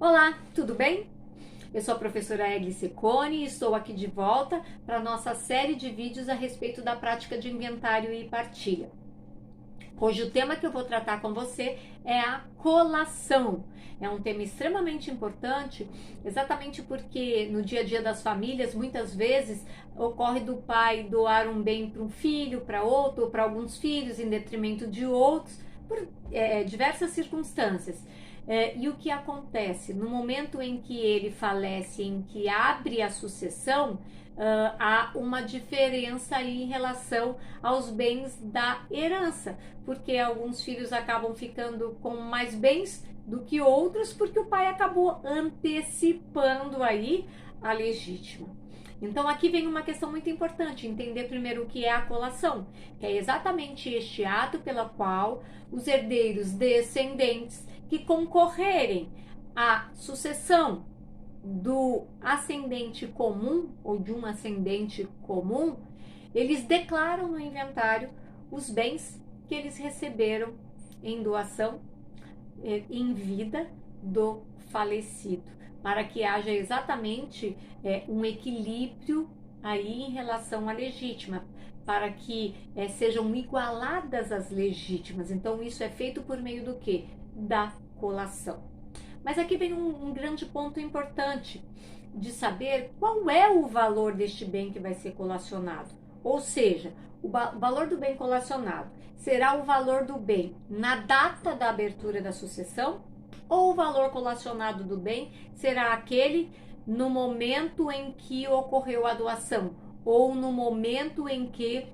Olá, tudo bem? Eu sou a professora Egli Secone e estou aqui de volta para a nossa série de vídeos a respeito da prática de inventário e partilha. Hoje o tema que eu vou tratar com você é a colação. É um tema extremamente importante, exatamente porque no dia a dia das famílias, muitas vezes ocorre do pai doar um bem para um filho, para outro, ou para alguns filhos, em detrimento de outros, por diversas circunstâncias. E o que acontece? No momento em que ele falece, em que abre a sucessão, há uma diferença aí em relação aos bens da herança, porque alguns filhos acabam ficando com mais bens do que outros, porque o pai acabou antecipando aí a legítima. Então aqui vem uma questão muito importante, entender primeiro o que é a colação, que é exatamente este ato pela qual os herdeiros descendentes que concorrerem à sucessão do ascendente comum ou de um ascendente comum, eles declaram no inventário os bens que eles receberam em doação em vida do falecido, para que haja exatamente um equilíbrio aí em relação à legítima, para que sejam igualadas as legítimas. Então isso é feito por meio do quê? Da colação. Mas aqui vem um grande ponto importante de saber qual é o valor deste bem que vai ser colacionado. Ou seja, o valor do bem colacionado será o valor do bem na data da abertura da sucessão, ou o valor colacionado do bem será aquele no momento em que ocorreu a doação, ou no momento em que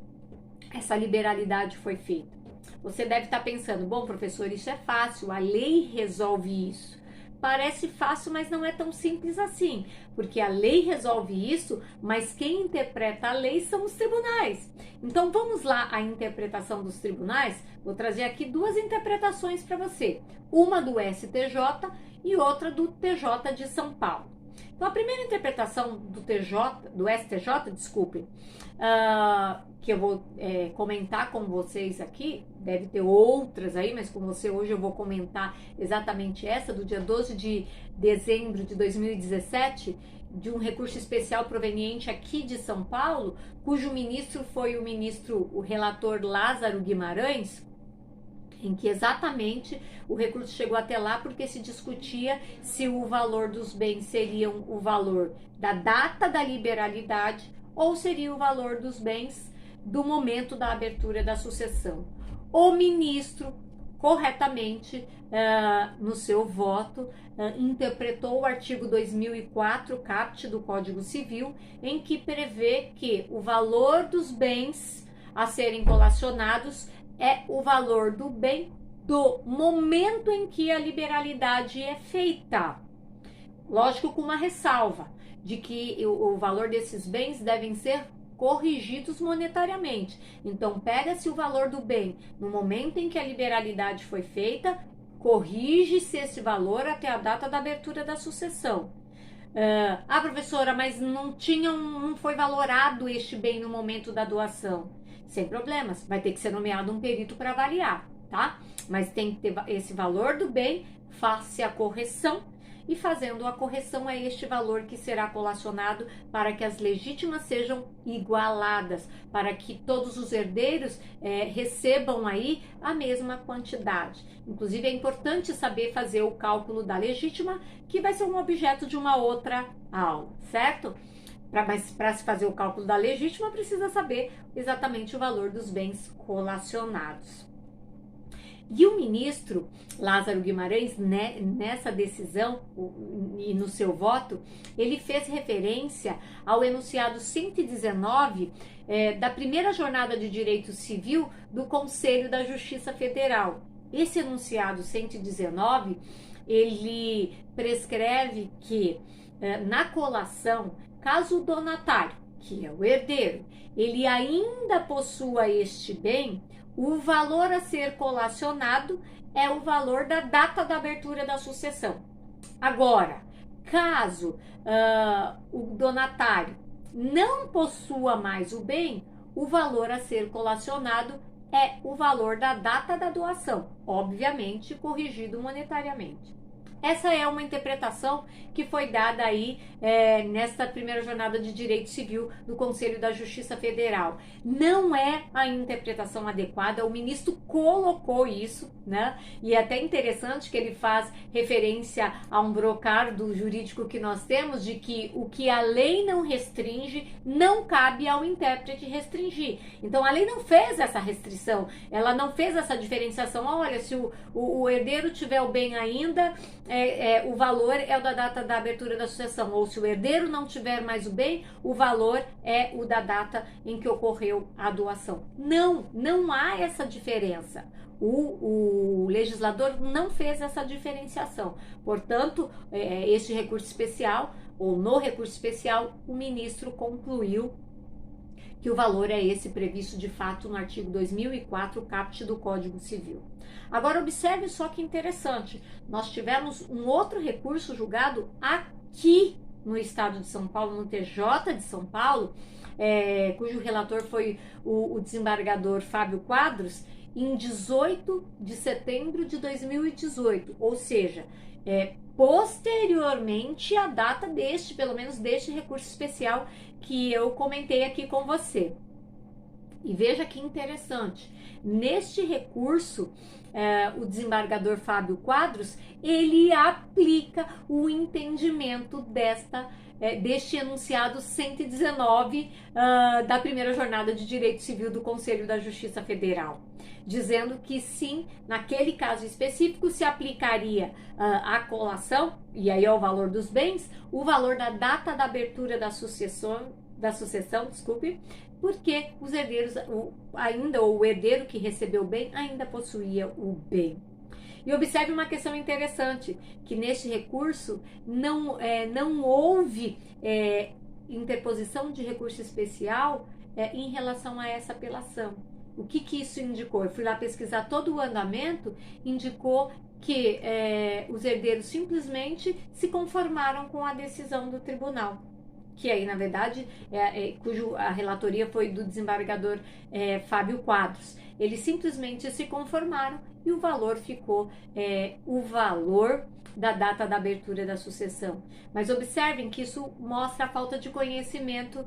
essa liberalidade foi feita. Você deve estar pensando, bom, professor, isso é fácil, a lei resolve isso. Parece fácil, mas não é tão simples assim, porque a lei resolve isso, mas quem interpreta a lei são os tribunais. Então vamos lá à interpretação dos tribunais. Vou trazer aqui duas interpretações para você, uma do STJ e outra do TJ de São Paulo. Então a primeira interpretação do STJ, desculpe, que eu vou comentar com vocês aqui, deve ter outras aí, mas com você hoje eu vou comentar exatamente essa, do dia 12 de dezembro de 2017, de um recurso especial proveniente aqui de São Paulo, cujo ministro foi o relator Lázaro Guimarães, em que exatamente o recurso chegou até lá porque se discutia se o valor dos bens seriam o valor da data da liberalidade ou seria o valor dos bens do momento da abertura da sucessão. O ministro, corretamente, no seu voto, interpretou o artigo 2004, caput do Código Civil, em que prevê que o valor dos bens a serem colacionados é o valor do bem do momento em que a liberalidade é feita. Lógico, com uma ressalva de que o valor desses bens devem ser corrigidos monetariamente. Então, pega-se o valor do bem no momento em que a liberalidade foi feita, corrige-se esse valor até a data da abertura da sucessão. Professora, mas não foi valorado este bem no momento da doação. Sem problemas, vai ter que ser nomeado um perito para avaliar, tá? Mas tem que ter esse valor do bem, faça a correção, e fazendo a correção é este valor que será colacionado para que as legítimas sejam igualadas, para que todos os herdeiros recebam aí a mesma quantidade. Inclusive é importante saber fazer o cálculo da legítima, que vai ser um objeto de uma outra aula, certo? Mas para se fazer o cálculo da legítima, precisa saber exatamente o valor dos bens colacionados. E o ministro Lázaro Guimarães, nessa decisão e no seu voto, ele fez referência ao enunciado 119 da primeira jornada de direito civil do Conselho da Justiça Federal. Esse enunciado 119, ele prescreve que na colação, caso o donatário, que é o herdeiro, ele ainda possua este bem, o valor a ser colacionado é o valor da data da abertura da sucessão. Agora, caso o donatário não possua mais o bem, o valor a ser colacionado é o valor da data da doação, obviamente corrigido monetariamente. Essa é uma interpretação que foi dada aí nesta primeira jornada de direito civil do Conselho da Justiça Federal. Não é a interpretação adequada, o ministro colocou isso, né? E é até interessante que ele faz referência a um brocardo jurídico que nós temos, de que o que a lei não restringe, não cabe ao intérprete restringir. Então a lei não fez essa restrição, ela não fez essa diferenciação. Olha, se o herdeiro tiver o bem ainda, o valor é o da data da abertura da sucessão, ou se o herdeiro não tiver mais o bem, o valor é o da data em que ocorreu a doação. Não há essa diferença. O legislador não fez essa diferenciação. Portanto, este recurso especial, ou no recurso especial, o ministro concluiu que o valor é esse previsto de fato no artigo 2004, caput do Código Civil. Agora, observe só que interessante, nós tivemos um outro recurso julgado aqui no estado de São Paulo, no TJ de São Paulo, cujo relator foi o desembargador Fábio Quadros, em 18 de setembro de 2018, ou seja, posteriormente à data pelo menos deste recurso especial que eu comentei aqui com você. E veja que interessante, neste recurso, o desembargador Fábio Quadros, ele aplica o entendimento deste enunciado 119 da primeira jornada de direito civil do Conselho da Justiça Federal, dizendo que sim, naquele caso específico se aplicaria a colação, e aí é o valor dos bens, o valor da data da abertura da sucessão, porque os herdeiros, o herdeiro que recebeu o bem ainda possuía o bem. E observe uma questão interessante, que neste recurso não houve interposição de recurso especial em relação a essa apelação. O que isso indicou? Eu fui lá pesquisar todo o andamento, indicou que os herdeiros simplesmente se conformaram com a decisão do tribunal, que aí, na verdade, a relatoria foi do desembargador Fábio Quadros. Eles simplesmente se conformaram e o valor ficou o valor da data da abertura da sucessão. Mas observem que isso mostra a falta de conhecimento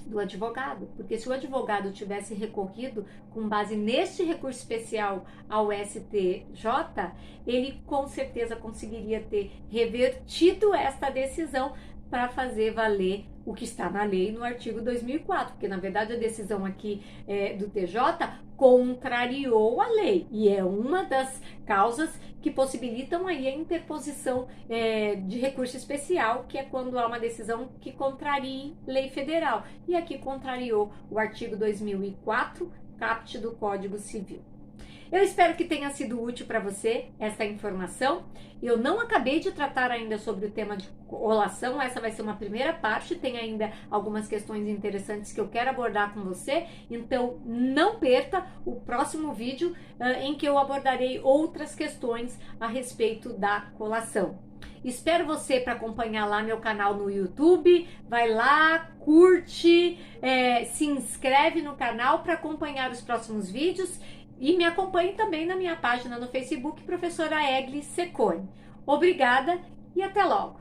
do advogado, porque se o advogado tivesse recorrido com base neste recurso especial ao STJ, ele com certeza conseguiria ter revertido esta decisão para fazer valer o que está na lei no artigo 2004, porque na verdade a decisão aqui do TJ contrariou a lei e é uma das causas que possibilitam aí a interposição de recurso especial, que é quando há uma decisão que contrarie lei federal, e aqui contrariou o artigo 2004, caput do Código Civil. Eu espero que tenha sido útil para você essa informação. Eu não acabei de tratar ainda sobre o tema de colação, essa vai ser uma primeira parte, tem ainda algumas questões interessantes que eu quero abordar com você, então não perca o próximo vídeo em que eu abordarei outras questões a respeito da colação. Espero você para acompanhar lá meu canal no YouTube, vai lá, curte, se inscreve no canal para acompanhar os próximos vídeos. E me acompanhe também na minha página no Facebook, Professora Egli Cecconi. Obrigada e até logo!